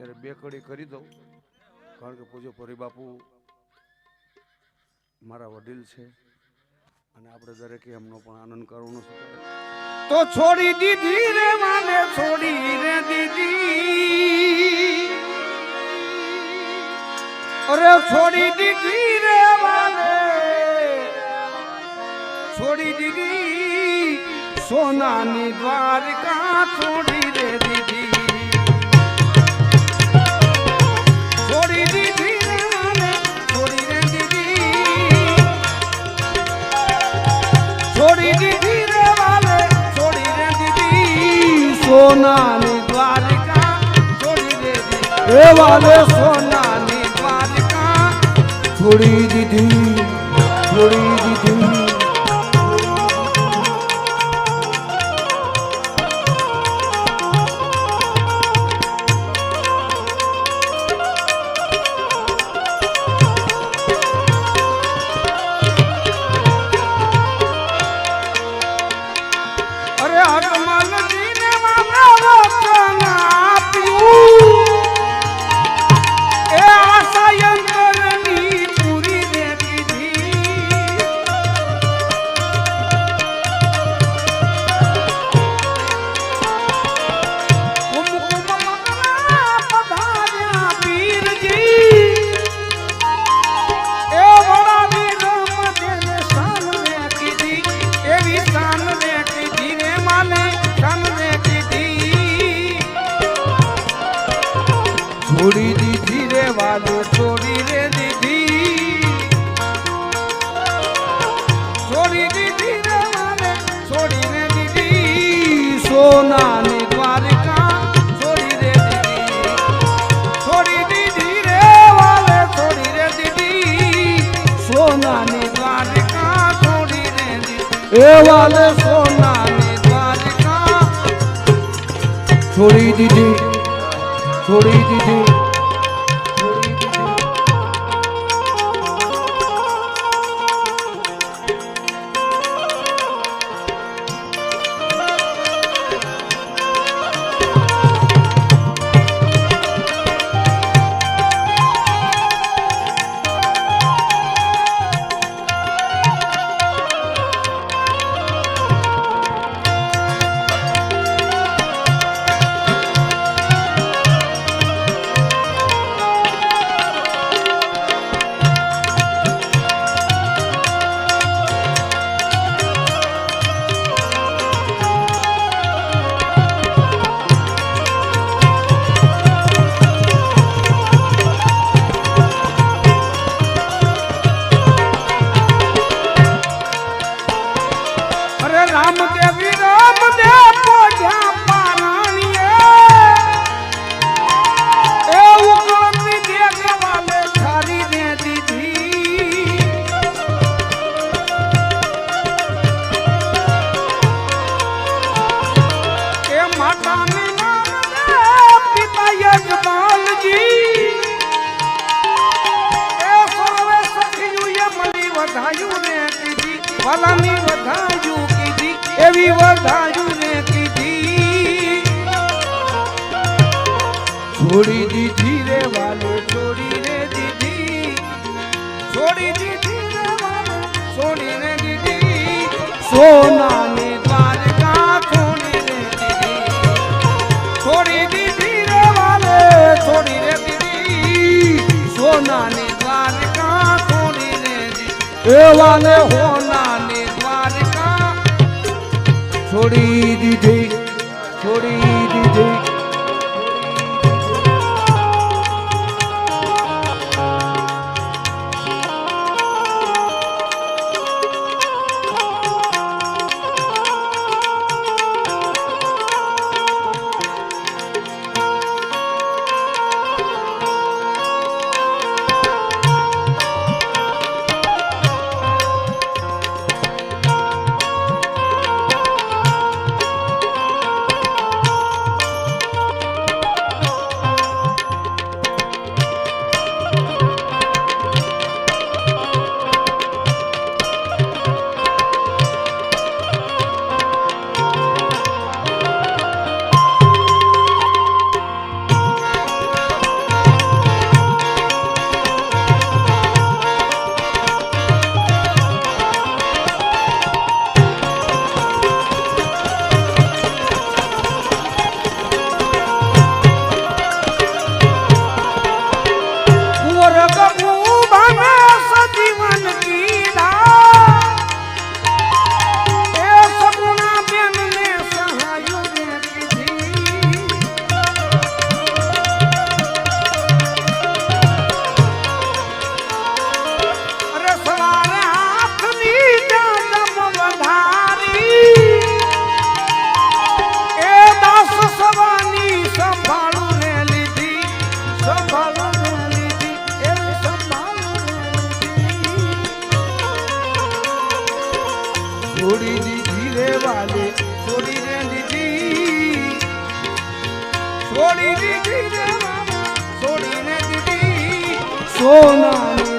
ત્યારે બે કડી કરી દઉં, કારણ કે પૂજ્ય પરિબાપુ મારા વડીલ છે અને આપણે દરેકે એમનો પણ આનંદ કરવાનો છે. તો છોડી દીધી રે માને, છોડી રે દીધી, અરે છોડી દીધી રે માને, છોડી દીધી સોનાની દ્વારકા, છોડી રે દીધી, છોડી દીધી રે માને, છોડી રે દીધી, છોડી દીધી રે માને, છોડી રે દીધી સોનાની દ્વારકા, છોડી રે દીધી એ વાલે સોનાની દ્વારકા, છોડી દીધી, છોડી દીધી. છોડી દીધી રે વાલો, છોડી રે દીધી, છોડી દીધી રે વાલે, છોડી રે દીધી સોનાની દ્વારકા, છોડી રે દીધી, છોડી દીધી રે વાલે, છોડી રે દીધી સોનાની દ્વારકા, છોડી રે દીધી એ વાલે સોનાની દ્વારકા, છોડી દીધી, છોડી દીધી. વાલાની વધાયું કીધી, એવી વધાયું ને કીધી, છોડી દીધી રે વાલે, છોડી રે દીધી, છોડી દીધી રે વાલે, છોડી રે દીધી સોનાની દ્વારકા, છોડી રે દીધી, છોડી દીધી રે વાલે, છોડી રે દીધી સોનાની દ્વારકા, છોડી રે દીધી એ વાલે હોનાની દ્વારકા, છોડી દીધી, છોડી દીધી. છોડી દીધી રે મામા છોડીને દીધી સોનાની